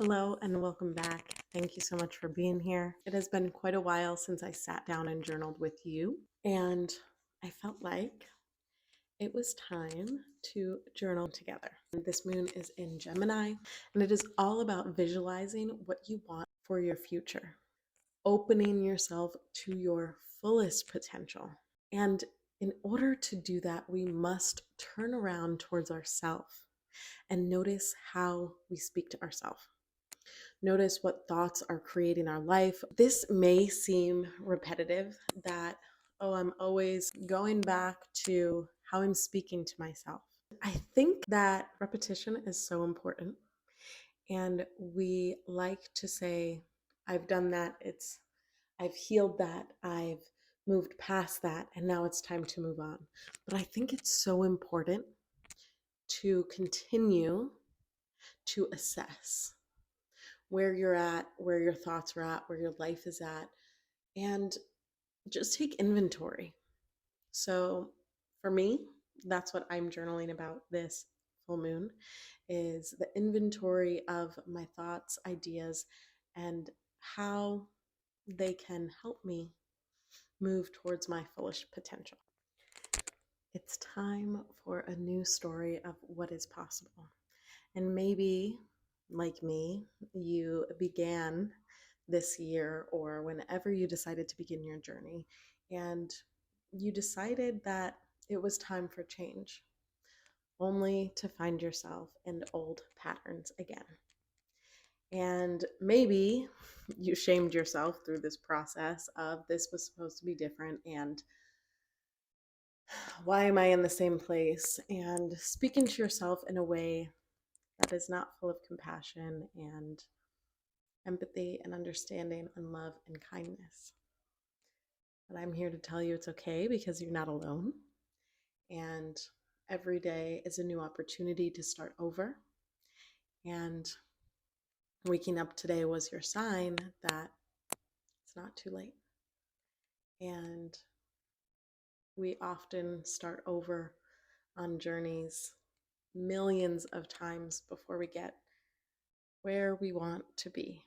Hello and welcome back. Thank you so much for being here. It has been quite a while since I sat down and journaled with you, and I felt like it was time to journal together. This moon is in Gemini, and it is all about visualizing what you want for your future, opening yourself to your fullest potential. And in order to do that, we must turn around towards ourselves and notice how we speak to ourselves. Notice what thoughts are creating our life. This may seem repetitive that, oh, I'm always going back to how I'm speaking to myself. I think that repetition is so important. And we like to say, I've done that, I've healed that, I've moved past that, and now it's time to move on. But I think it's so important to continue to assess where you're at, where your thoughts are at, where your life is at, and just take inventory. So for me, that's what I'm journaling about this full moon is the inventory of my thoughts, ideas, and how they can help me move towards my fullest potential. It's time for a new story of what is possible. And maybe, like me, you began this year or whenever you decided to begin your journey, and you decided that it was time for change, only to find yourself in old patterns again. And maybe you shamed yourself through this process of this was supposed to be different and why am I in the same place? And speaking to yourself in a way that is not full of compassion and empathy and understanding and love and kindness. But I'm here to tell you it's okay because you're not alone. And every day is a new opportunity to start over. And waking up today was your sign that it's not too late. And we often start over on journeys millions of times before we get where we want to be.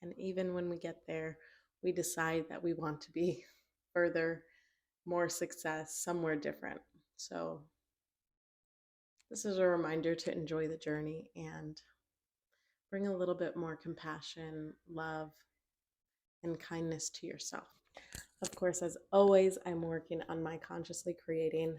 And even when we get there, we decide that we want to be further, more success, somewhere different. So this is a reminder to enjoy the journey and bring a little bit more compassion, love, and kindness to yourself. Of course, as always, I'm working on my consciously creating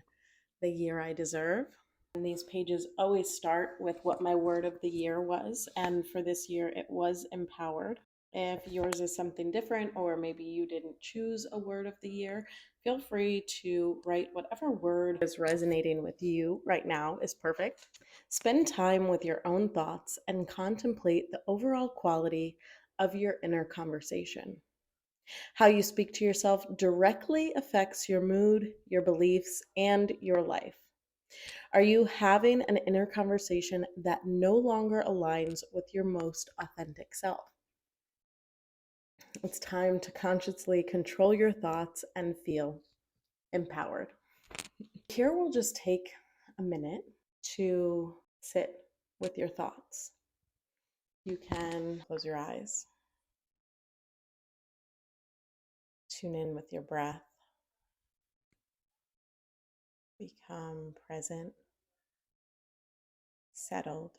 the year I deserve. And these pages always start with what my word of the year was. And for this year, it was empowered. If yours is something different, or maybe you didn't choose a word of the year, feel free to write whatever word is resonating with you right now is perfect. Spend time with your own thoughts and contemplate the overall quality of your inner conversation. How you speak to yourself directly affects your mood, your beliefs, and your life. Are you having an inner conversation that no longer aligns with your most authentic self? It's time to consciously control your thoughts and feel empowered. Here we'll just take a minute to sit with your thoughts. You can close your eyes, tune in with your breath, become present, settled.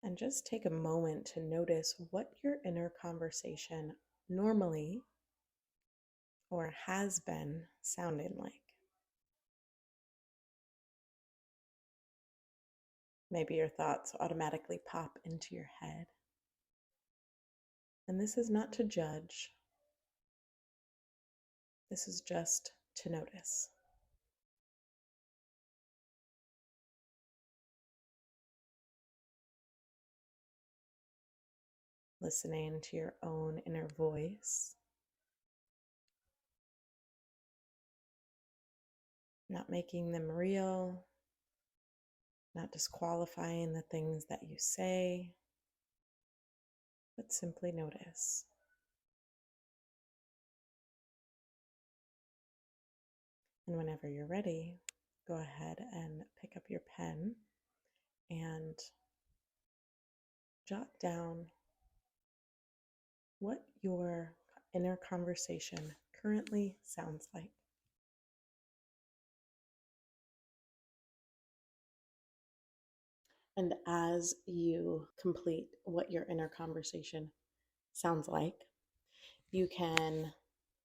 And just take a moment to notice what your inner conversation normally or has been sounding like. Maybe your thoughts automatically pop into your head. And this is not to judge, this is just to notice. Listening to your own inner voice, not making them real, not disqualifying the things that you say, but simply notice. And whenever you're ready, go ahead and pick up your pen and jot down what your inner conversation currently sounds like. And as you complete what your inner conversation sounds like, you can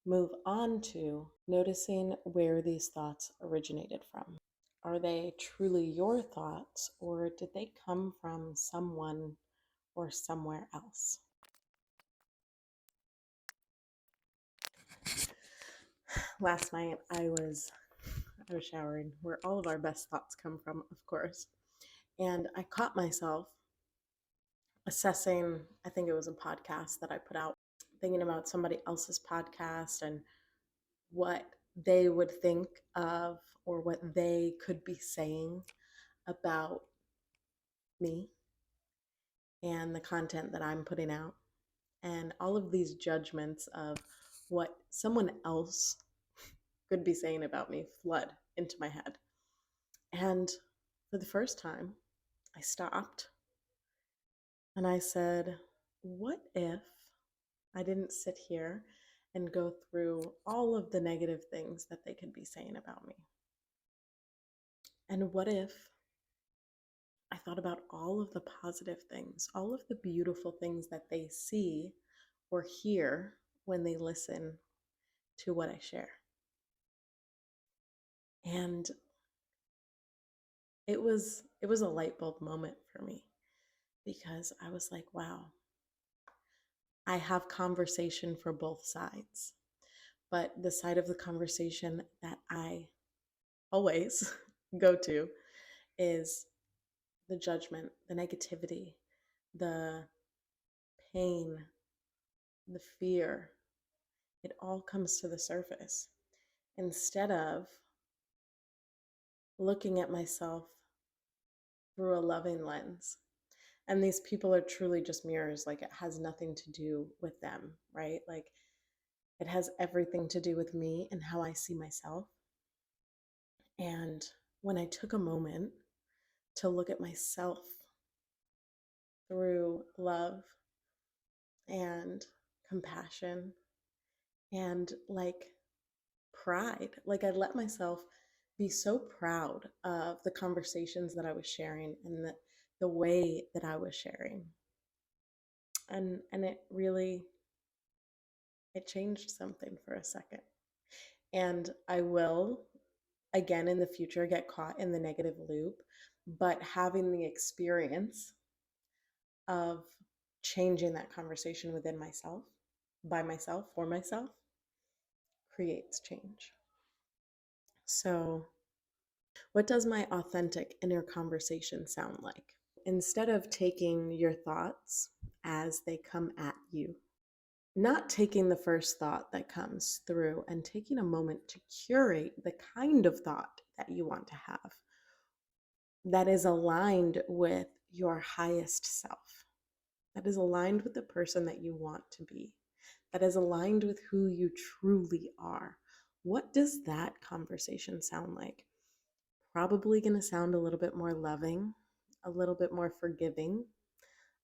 move on to noticing where these thoughts originated from. Are they truly your thoughts, or did they come from someone or somewhere else? Last night I was showering, where all of our best thoughts come from, of course. And I caught myself assessing, I think it was a podcast that I put out, thinking about somebody else's podcast and what they would think of or what they could be saying about me and the content that I'm putting out. And all of these judgments of what someone else could be saying about me flood into my head. And for the first time, I stopped and I said, what if I didn't sit here and go through all of the negative things that they could be saying about me? And what if I thought about all of the positive things, all of the beautiful things that they see or hear when they listen to what I share? And it was a light bulb moment for me, because I was like, wow, I have conversation for both sides. But the side of the conversation that I always go to is the judgment, the negativity, the pain, the fear. It all comes to the surface instead of looking at myself through a loving lens. And these people are truly just mirrors. Like, it has nothing to do with them, right? Like, it has everything to do with me and how I see myself. And when I took a moment to look at myself through love and compassion and like pride, like I let myself be so proud of the conversations that I was sharing and the way that I was sharing. And it really, it changed something for a second. And I will, again in the future, get caught in the negative loop, but having the experience of changing that conversation within myself, by myself, for myself, creates change. So, what does my authentic inner conversation sound like? Instead of taking your thoughts as they come at you, not taking the first thought that comes through and taking a moment to curate the kind of thought that you want to have that is aligned with your highest self, that is aligned with the person that you want to be, that is aligned with who you truly are. What does that conversation sound like? Probably going to sound a little bit more loving, a little bit more forgiving,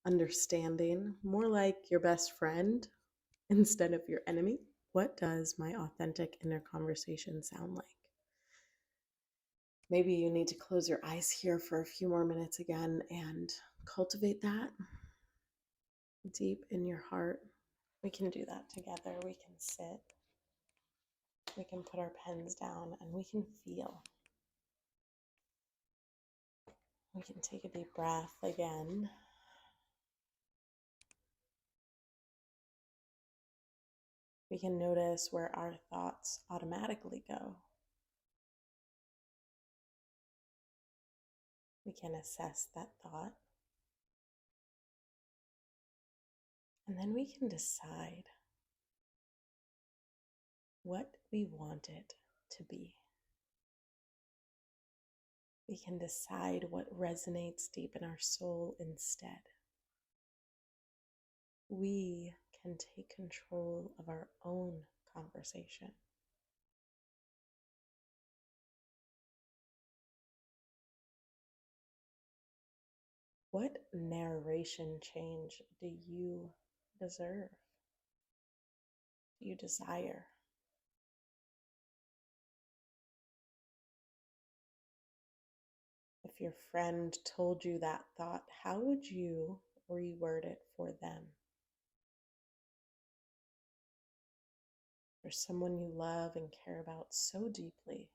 understanding, more like your best friend instead of your enemy. What does my authentic inner conversation sound like? Maybe you need to close your eyes here for a few more minutes again and cultivate that deep in your heart. We can do that together. We can sit, we can put our pens down, and we can feel. We can take a deep breath again. We can notice where our thoughts automatically go. We can assess that thought. And then we can decide what we want it to be. We can decide what resonates deep in our soul instead. We can take control of our own conversation. What narration change do you deserve? Do you desire? If your friend told you that thought, how would you reword it for them? For someone you love and care about so deeply.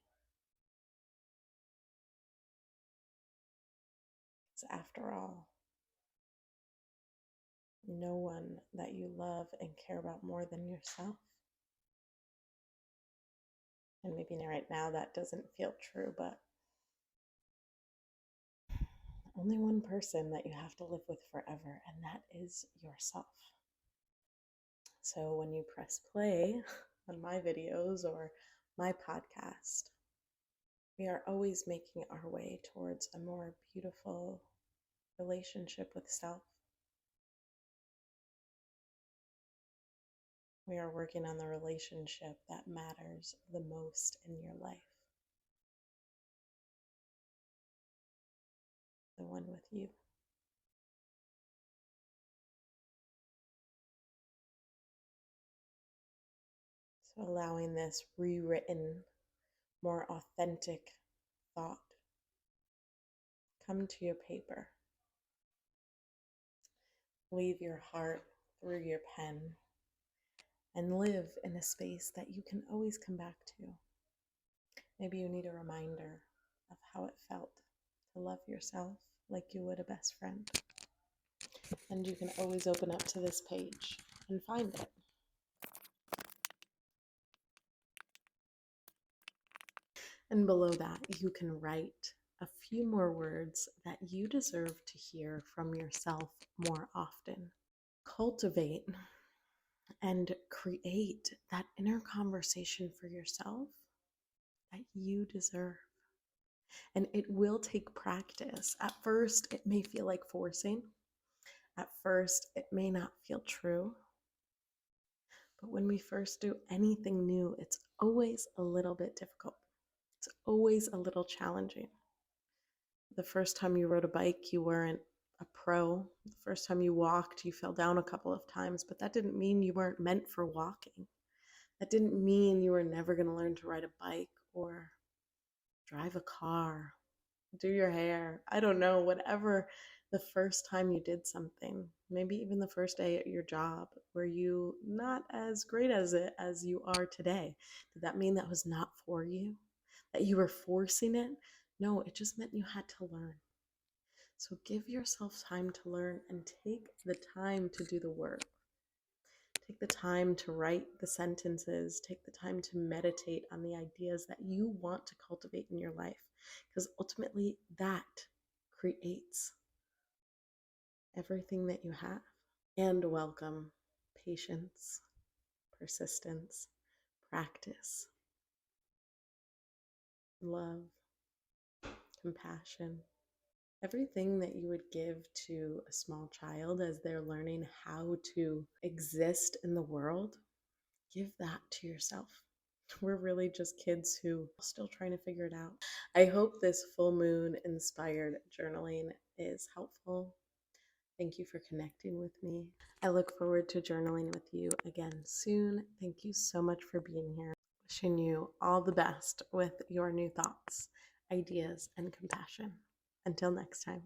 Because after all, no one that you love and care about more than yourself. And maybe right now that doesn't feel true, but only one person that you have to live with forever, and that is yourself. So when you press play on my videos or my podcast, we are always making our way towards a more beautiful relationship with self. We are working on the relationship that matters the most in your life, the one with you. So allowing this rewritten, more authentic thought come to your paper. Leave your heart through your pen and live in a space that you can always come back to. Maybe you need a reminder of how it felt to love yourself like you would a best friend. And you can always open up to this page and find it. And below that, you can write a few more words that you deserve to hear from yourself more often. Cultivate and create that inner conversation for yourself that you deserve. And it will take practice. At first, it may feel like forcing. At first, it may not feel true. But when we first do anything new, it's always a little bit difficult. It's always a little challenging. The first time you rode a bike, you weren't a pro. The first time you walked, you fell down a couple of times, but that didn't mean you weren't meant for walking. That didn't mean you were never going to learn to ride a bike or drive a car, do your hair. I don't know, whatever the first time you did something, maybe even the first day at your job, were you not as great as it as you are today? Did that mean that was not for you? That you were forcing it? No, it just meant you had to learn. So give yourself time to learn and take the time to do the work. Take the time to write the sentences. Take the time to meditate on the ideas that you want to cultivate in your life, because ultimately that creates everything that you have. And welcome patience, persistence, practice, love, compassion. Everything that you would give to a small child as they're learning how to exist in the world, give that to yourself. We're really just kids who are still trying to figure it out. I hope this full moon inspired journaling is helpful. Thank you for connecting with me. I look forward to journaling with you again soon. Thank you so much for being here. Wishing you all the best with your new thoughts, ideas, and compassion. Until next time.